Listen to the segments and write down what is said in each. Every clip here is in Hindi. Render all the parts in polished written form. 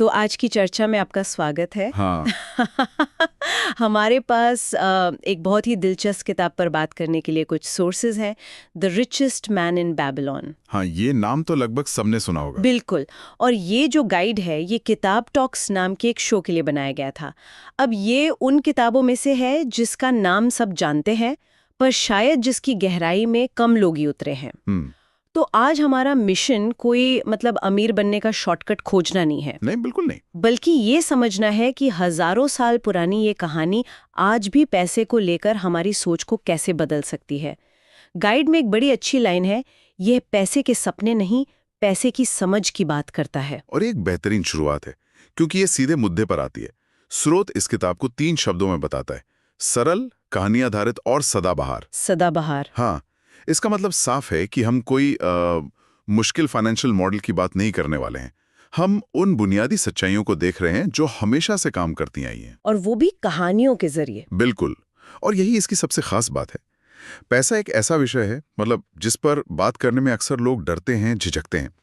तो आज की चर्चा में आपका स्वागत है। हाँ। हमारे पास एक बहुत ही दिलचस्प किताब पर बात करने के लिए कुछ सोर्सेज हैं। The richest man in Babylon. हाँ, ये नाम तो लगभग सबने सुना होगा। बिल्कुल। और ये जो गाइड है ये किताब टॉक्स नाम के एक शो के लिए बनाया गया था। अब ये उन किताबों में से है जिसका नाम सब जानते हैं, पर शायद जिसकी गहराई में कम लोग ही उतरे हैं। तो आज हमारा मिशन कोई अमीर बनने का शॉर्टकट खोजना नहीं है। नहीं, बिल्कुल नहीं। बल्कि ये समझना है कि हजारों साल पुरानी ये कहानी आज भी पैसे को लेकर हमारी सोच को कैसे बदल सकती है। गाइड में एक बड़ी अच्छी लाइन है, यह पैसे के सपने नहीं, पैसे की समझ की बात करता है। और एक बेहतरीन शुरुआत है, क्योंकि ये सीधे मुद्दे पर आती है। स्रोत इस किताब को 3 शब्दों में बताता है: सरल, कहानी आधारित और सदाबहार। सदाबहार। हाँ, इसका मतलब साफ है कि हम कोई मुश्किल फाइनेंशियल मॉडल की बात नहीं करने वाले हैं। हम उन बुनियादी सच्चाइयों को देख रहे हैं जो हमेशा से काम करती आई हैं। और वो भी कहानियों के जरिए। बिल्कुल। और यही इसकी सबसे खास बात है। पैसा एक ऐसा विषय है जिस पर बात करने में अक्सर लोग डरते हैं, झिझकते हैं।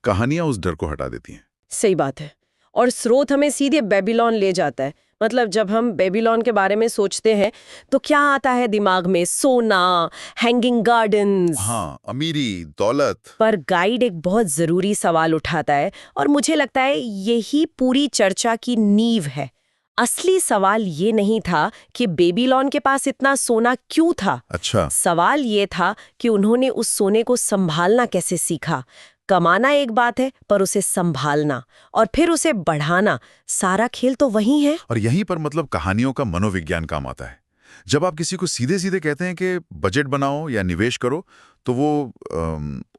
कहानियां उस डर को हटा देती हैं। सही बात है। और स्रोत हमें सीधे बेबीलोन ले जाता है। जब हम बेबीलोन के बारे में सोचते हैं तो क्या आता है दिमाग में? सोना, हैंगिंग गार्डन्स। हाँ, अमीरी, दौलत। पर गाइड एक बहुत जरूरी सवाल उठाता है और मुझे लगता है यही पूरी चर्चा की नींव है। असली सवाल ये नहीं था कि बेबीलोन के पास इतना सोना क्यों था। अच्छा। सवाल ये था कि उन्होंने उस सोने को संभालना कैसे सीखा। कमाना एक बात है, पर उसे संभालना और फिर उसे बढ़ाना, सारा खेल तो वही है। और यहीं पर कहानियों का मनोविज्ञान काम आता है। जब आप किसी को सीधे सीधे कहते हैं कि बजट बनाओ या निवेश करो, तो वो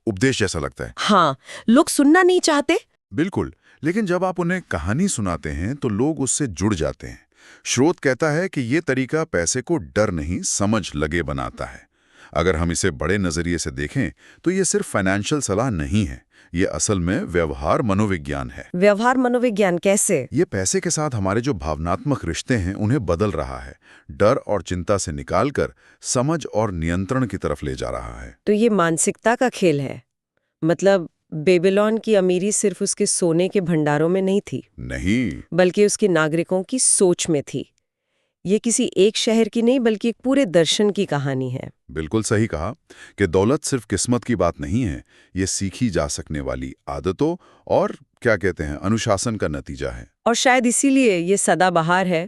उपदेश जैसा लगता है। हाँ, लोग सुनना नहीं चाहते। बिल्कुल। लेकिन जब आप उन्हें कहानी सुनाते हैं तो लोग उससे जुड़ जाते हैं। स्रोत कहता है कि ये तरीका पैसे को डर नहीं, समझ लगे बनाता है। अगर हम इसे बड़े नजरिए से देखें तो ये सिर्फ फाइनेंशियल सलाह नहीं है, ये असल में व्यवहार मनोविज्ञान है। व्यवहार मनोविज्ञान कैसे? ये पैसे के साथ हमारे जो भावनात्मक रिश्ते हैं उन्हें बदल रहा है। डर और चिंता से निकालकर समझ और नियंत्रण की तरफ ले जा रहा है। तो ये मानसिकता का खेल है। बेबीलोन की अमीरी सिर्फ उसके सोने के भंडारों में नहीं थी। नहीं, बल्कि उसके नागरिकों की सोच में थी। ये किसी एक शहर की नहीं बल्कि एक पूरे दर्शन की कहानी है। बिल्कुल सही कहा कि दौलत सिर्फ किस्मत की बात नहीं है, ये सीखी जा सकने वाली आदतों और अनुशासन का नतीजा है। और शायद इसीलिए ये सदाबहार है।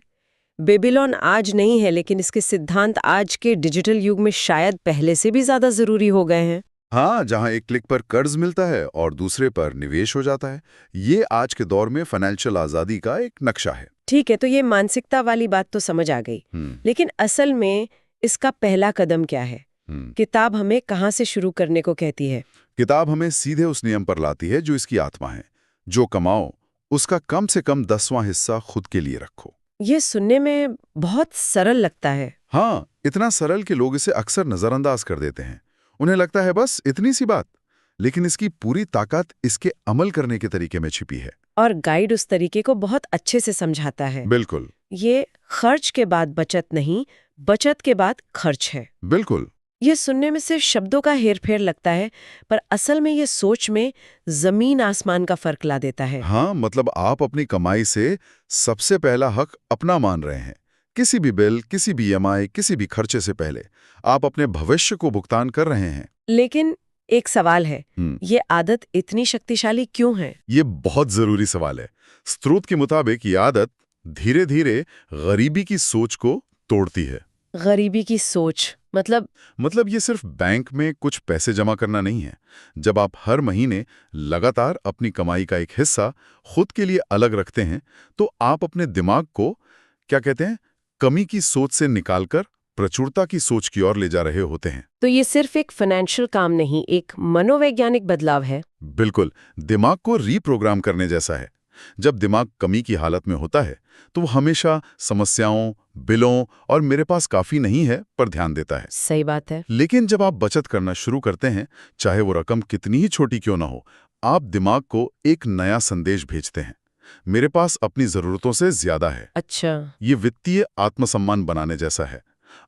बेबीलोन आज नहीं है, लेकिन इसके सिद्धांत आज के डिजिटल युग में शायद पहले से भी ज्यादा जरूरी हो गए हैं। हाँ, जहाँ एक क्लिक पर कर्ज मिलता है और दूसरे पर निवेश हो जाता है। ये आज के दौर में फाइनेंशियल आजादी का एक नक्शा है। ठीक है, तो ये मानसिकता वाली बात तो समझ आ गई। लेकिन असल में इसका पहला कदम क्या है? किताब हमें कहाँ से शुरू करने को कहती है? किताब हमें सीधे उस नियम पर लाती है जो इसकी आत्मा है। जो कमाओ उसका कम से कम 10वां हिस्सा खुद के लिए रखो। ये सुनने में बहुत सरल लगता है। हाँ, इतना सरल कि लोग इसे अक्सर नजरअंदाज कर देते हैं। उन्हें लगता है बस इतनी सी बात, लेकिन इसकी पूरी ताकत इसके अमल करने के तरीके में छिपी है। और गाइड उस तरीके को बहुत अच्छे से समझाता है। बिल्कुल। ये खर्च के बाद बचत नहीं, बचत के बाद खर्च है। बिल्कुल। ये सुनने में सिर्फ शब्दों का हेरफेर लगता है, पर असल में ये सोच में जमीन आसमान का फर्क ला देता है। हाँ, आप अपनी कमाई से सबसे पहला हक अपना मान रहे हैं। किसी भी बिल, किसी भी ईएमआई, किसी भी खर्चे से पहले आप अपने भविष्य को भुगतान कर रहे हैं। लेकिन एक सवाल है, ये आदत इतनी शक्तिशाली क्यों है? ये बहुत जरूरी सवाल है। स्रोत के मुताबिक ये आदत धीरे धीरे गरीबी की सोच को तोड़ती है। गरीबी की सोच मतलब ये सिर्फ बैंक में कुछ पैसे जमा करना नहीं है। जब आप हर महीने लगातार अपनी कमाई का एक हिस्सा खुद के लिए अलग रखते हैं, तो आप अपने दिमाग को कमी की सोच से निकालकर प्रचुरता की सोच की ओर ले जा रहे होते हैं। तो ये सिर्फ एक फाइनेंशियल काम नहीं, एक मनोवैज्ञानिक बदलाव है। बिल्कुल, दिमाग को रीप्रोग्राम करने जैसा है। जब दिमाग कमी की हालत में होता है तो वो हमेशा समस्याओं, बिलों और मेरे पास काफी नहीं है पर ध्यान देता है। सही बात है। लेकिन जब आप बचत करना शुरू करते हैं, चाहे वो रकम कितनी ही छोटी क्यों ना हो, आप दिमाग को एक नया संदेश भेजते हैं, मेरे पास अपनी जरूरतों से ज्यादा है। अच्छा। ये वित्तीय आत्मसम्मान बनाने जैसा है।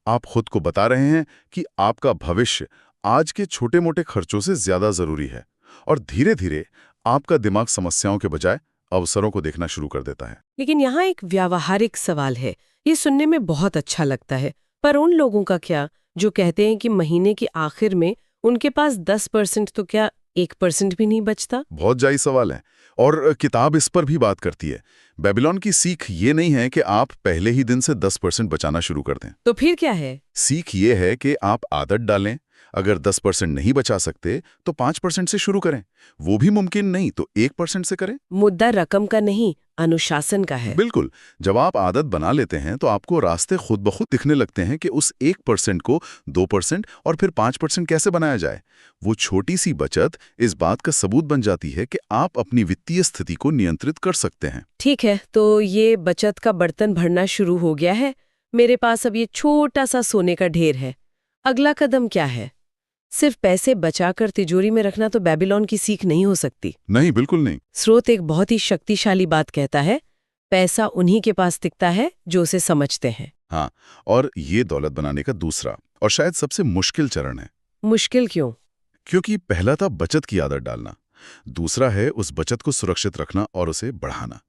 आप खुद को बता रहे हैं कि आपका भविष्य आज के छोटे मोटे खर्चों से ज्यादा जरूरी है, और धीरे धीरे आपका दिमाग समस्याओं के बजाय अवसरों को देखना शुरू कर देता है। लेकिन यहाँ एक व्यावहारिक सवाल है। ये सुनने में बहुत अच्छा लगता है, पर उन लोगों का क्या जो कहते हैं कि महीने के आखिर में उनके पास 10% तो क्या 1% भी नहीं बचता? बहुत जायज सवाल है और किताब इस पर भी बात करती है। बेबीलोन की सीख ये नहीं है कि आप पहले ही दिन से 10% बचाना शुरू कर दें। तो फिर क्या है? सीख ये है कि आप आदत डालें। अगर 10% नहीं बचा सकते तो 5% से शुरू करें। वो भी मुमकिन नहीं तो 1% से करें। मुद्दा रकम का नहीं, अनुशासन का है। बिल्कुल। जब आप आदत बना लेते हैं तो आपको रास्ते खुद ब खुद दिखने लगते हैं कि उस 1% को 2% और फिर 5% कैसे बनाया जाए। वो छोटी सी बचत इस बात का सबूत बन जाती है कि आप अपनी वित्तीय स्थिति को नियंत्रित कर सकते हैं। ठीक है, तो ये बचत का बर्तन भरना शुरू हो गया है। मेरे पास अब ये छोटा सा सोने का ढेर है। अगला कदम क्या है? सिर्फ पैसे बचाकर तिजोरी में रखना तो बेबीलोन की सीख नहीं हो सकती। नहीं, बिल्कुल नहीं। स्रोत एक बहुत ही शक्तिशाली बात कहता है, पैसा उन्हीं के पास टिकता है जो उसे समझते हैं। हाँ, और ये दौलत बनाने का दूसरा और शायद सबसे मुश्किल चरण है। मुश्किल क्यों? क्योंकि पहला था बचत की आदत डालना, दूसरा है उस बचत को सुरक्षित रखना और उसे बढ़ाना।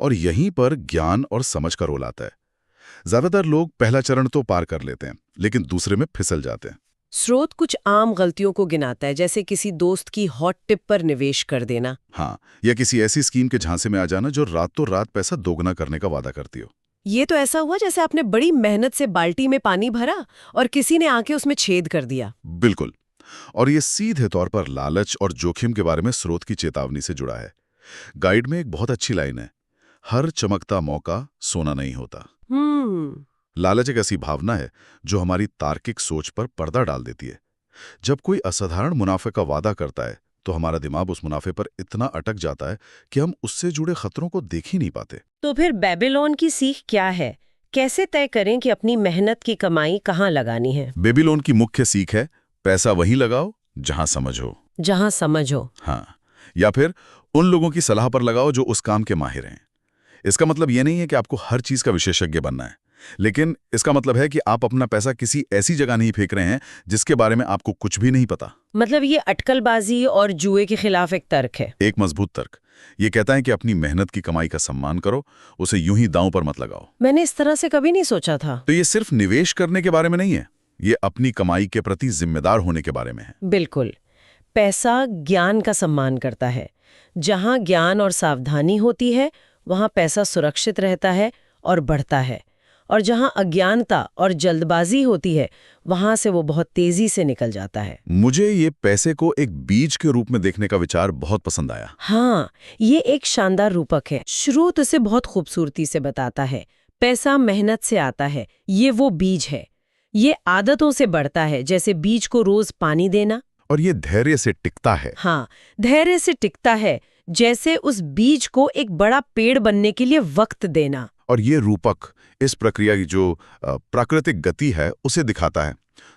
और यहीं पर ज्ञान और समझ का रोल आता है। ज्यादातर लोग पहला चरण तो पार कर लेते हैं, लेकिन दूसरे में फिसल जाते हैं। स्रोत कुछ आम गलतियों को गिनाता है, जैसे किसी दोस्त की हॉट टिप पर निवेश कर देना। हाँ, या किसी ऐसी स्कीम के झांसे में आ जाना जो रातों रात पैसा दोगुना करने का वादा करती हो। ये तो ऐसा हुआ जैसे आपने बड़ी मेहनत से बाल्टी में पानी भरा और किसी ने आके उसमें छेद कर दिया। बिल्कुल। और ये सीधे तौर पर लालच और जोखिम के बारे में स्रोत की चेतावनी से जुड़ा है। गाइड में एक बहुत अच्छी लाइन है, हर चमकता मौका सोना नहीं होता। लालच एक ऐसी भावना है जो हमारी तार्किक सोच पर पर्दा डाल देती है। जब कोई असाधारण मुनाफे का वादा करता है तो हमारा दिमाग उस मुनाफे पर इतना अटक जाता है कि हम उससे जुड़े खतरों को देख ही नहीं पाते। तो फिर बेबीलोन की सीख क्या है? कैसे तय करें कि अपनी मेहनत की कमाई कहाँ लगानी है? बेबीलोन की मुख्य सीख है, पैसा वहीं लगाओ जहां समझ हो। जहां समझ हो। हाँ, या फिर उन लोगों की सलाह पर लगाओ जो उस काम के माहिर हैं। इसका मतलब यह नहीं है कि आपको हर चीज का विशेषज्ञ बनना है, लेकिन इसका मतलब है कि आप अपना पैसा किसी ऐसी जगह नहीं फेंक रहे हैं जिसके बारे में आपको कुछ भी नहीं पता। मतलब ये अटकलबाजी और जुए के खिलाफ एक तर्क है। एक मजबूत तर्क। ये कहता है कि अपनी मेहनत की कमाई का सम्मान करो, उसे यूं ही दांव पर मत लगाओ। मैंने इस तरह से कभी नहीं सोचा था। तो ये सिर्फ निवेश करने के बारे में नहीं है, ये अपनी कमाई के प्रति जिम्मेदार होने के बारे में है। बिल्कुल। पैसा ज्ञान का सम्मान करता है। जहां ज्ञान और सावधानी होती है वहां पैसा सुरक्षित रहता है और बढ़ता है, और जहां अज्ञानता और जल्दबाजी होती है वहां से वो बहुत तेजी से निकल जाता है। मुझे ये पैसे को एक बीज के रूप में देखने का विचार बहुत पसंद आया। हाँ, ये एक शानदार रूपक है। स्रोत इसे बहुत खूबसूरती से बताता है। पैसा मेहनत से आता है, ये वो बीज है। ये आदतों से बढ़ता है, जैसे बीज को रोज पानी देना। और ये धैर्य से टिकता है। हाँ, धैर्य से टिकता है, जैसे उस बीज को एक बड़ा पेड़ बनने के लिए वक्त देना। और ये रूपक इस प्रक्रिया की जो प्राकृतिक गति है उसे दिखाता है।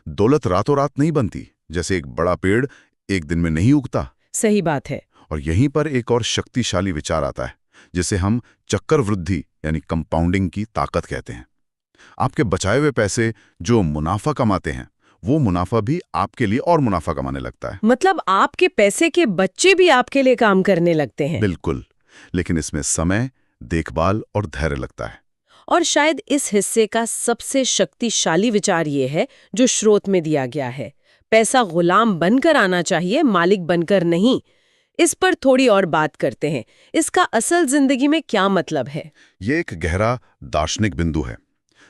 दौलत रातों रात नहीं बनती, जैसे एक बड़ा पेड़ एक दिन में नहीं उगता। सही बात है। और यहीं पर एक और शक्तिशाली विचार आता है, जिसे हम चक्रवृद्धि यानी कंपाउंडिंग की ताकत कहते हैं। आपके बचाए हुए पैसे जो मुनाफा कमाते हैं, वो मुनाफा भी आपके लिए और मुनाफा कमाने लगता है। मतलब आपके पैसे के बच्चे भी आपके लिए काम करने लगते हैं। बिल्कुल, लेकिन इसमें समय, देखभाल और धैर्य लगता है। और शायद इस हिस्से का सबसे शक्तिशाली विचार ये है जो स्रोत में दिया गया है, पैसा गुलाम बनकर आना चाहिए, मालिक बनकर नहीं। इस पर थोड़ी और बात करते हैं। इसका असल जिंदगी में क्या मतलब है? ये एक गहरा दार्शनिक बिंदु है।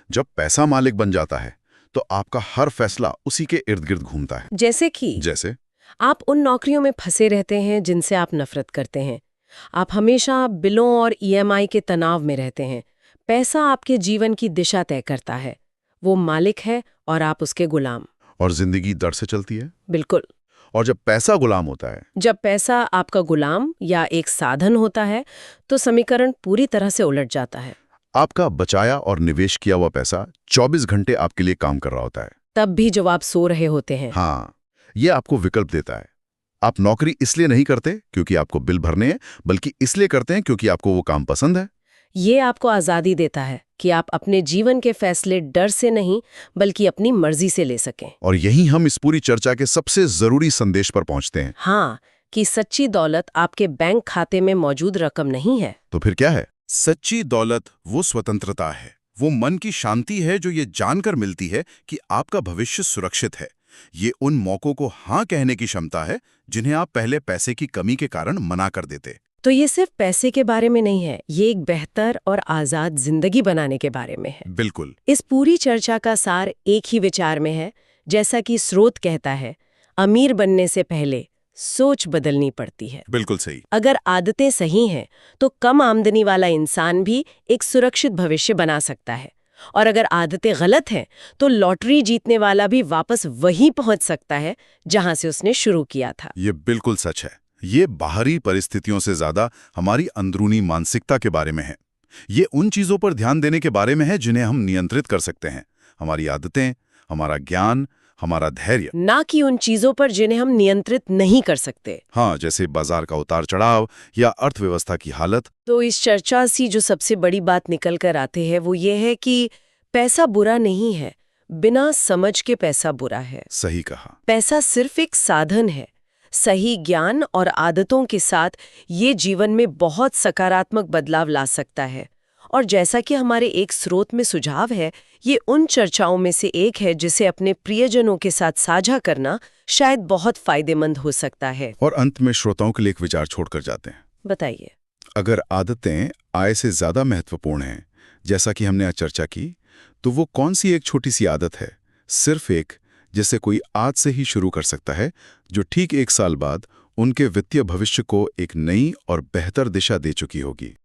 जब पैसा मालिक बन जाता है तो आपका हर फैसला उसी के इर्द गिर्द घूमता है। जैसे आप उन नौकरियों में फंसे रहते हैं जिनसे आप नफरत करते हैं। आप हमेशा बिलों और ईएमआई के तनाव में रहते हैं। पैसा आपके जीवन की दिशा तय करता है। वो मालिक है और आप उसके गुलाम। और जिंदगी दर से चलती है। बिल्कुल। और जब पैसा गुलाम होता है, जब पैसा आपका गुलाम या एक साधन होता है, तो समीकरण पूरी तरह से उलट जाता है। आपका बचाया और निवेश किया हुआ पैसा 24 घंटे आपके लिए काम कर रहा होता है, तब भी जब आप सो रहे होते हैं। हाँ, ये आपको विकल्प देता है। आप नौकरी इसलिए नहीं करते क्योंकि आपको बिल भरने हैं, बल्कि इसलिए करते हैं क्योंकि आपको वो काम पसंद है। ये आपको आज़ादी देता है कि आप अपने जीवन के फैसले डर से नहीं बल्कि अपनी मर्जी से ले सकें। और यही हम इस पूरी चर्चा के सबसे जरूरी संदेश पर पहुंचते हैं। हाँ, कि सच्ची दौलत आपके बैंक खाते में मौजूद रकम नहीं है। तो फिर क्या है? सच्ची दौलत वो स्वतंत्रता है, वो मन की शांति है जो ये जानकर मिलती है कि आपका भविष्य सुरक्षित है। ये उन मौकों को हाँ कहने की क्षमता है जिन्हें आप पहले पैसे की कमी के कारण मना कर देते। तो ये सिर्फ पैसे के बारे में नहीं है, ये एक बेहतर और आज़ाद जिंदगी बनाने के बारे में है। बिल्कुल। इस पूरी चर्चा का सार एक ही विचार में है, जैसा कि स्रोत कहता है, अमीर बनने से पहले सोच बदलनी पड़ती है। बिल्कुल सही। अगर आदतें सही हैं, तो कम आमदनी वाला इंसान भी एक सुरक्षित भविष्य बना सकता है, और अगर आदतें गलत हैं, तो लॉटरी जीतने वाला भी वापस वहीं पहुंच सकता है जहां से उसने शुरू किया था। ये बिल्कुल सच है। ये बाहरी परिस्थितियों से ज्यादा हमारी अंदरूनी मानसिकता के बारे में है। ये उन चीजों पर ध्यान देने के बारे में है जिन्हें हम नियंत्रित कर सकते हैं, हमारी आदतें, हमारा ज्ञान, हमारा धैर्य, ना कि उन चीजों पर जिन्हें हम नियंत्रित नहीं कर सकते। हाँ, जैसे बाजार का उतार चढ़ाव या अर्थव्यवस्था की हालत। तो इस चर्चा से जो सबसे बड़ी बात निकल कर आती है वो ये है कि पैसा बुरा नहीं है, बिना समझ के पैसा बुरा है। सही कहा। पैसा सिर्फ एक साधन है। सही ज्ञान और आदतों के साथ ये जीवन में बहुत सकारात्मक बदलाव ला सकता है। और जैसा कि हमारे एक स्रोत में सुझाव है, ये उन चर्चाओं में से एक है जिसे अपने प्रियजनों के साथ साझा करना शायद बहुत फायदेमंद हो सकता है। और अंत में श्रोताओं के लिए एक विचार छोड़कर जाते हैं। बताइए। अगर आदतें आय से ज्यादा महत्वपूर्ण हैं, जैसा कि हमने आज चर्चा की, तो वो कौन सी एक छोटी सी आदत है, सिर्फ एक, जिसे कोई आज से ही शुरू कर सकता है, जो ठीक 1 साल बाद उनके वित्तीय भविष्य को एक नई और बेहतर दिशा दे चुकी होगी?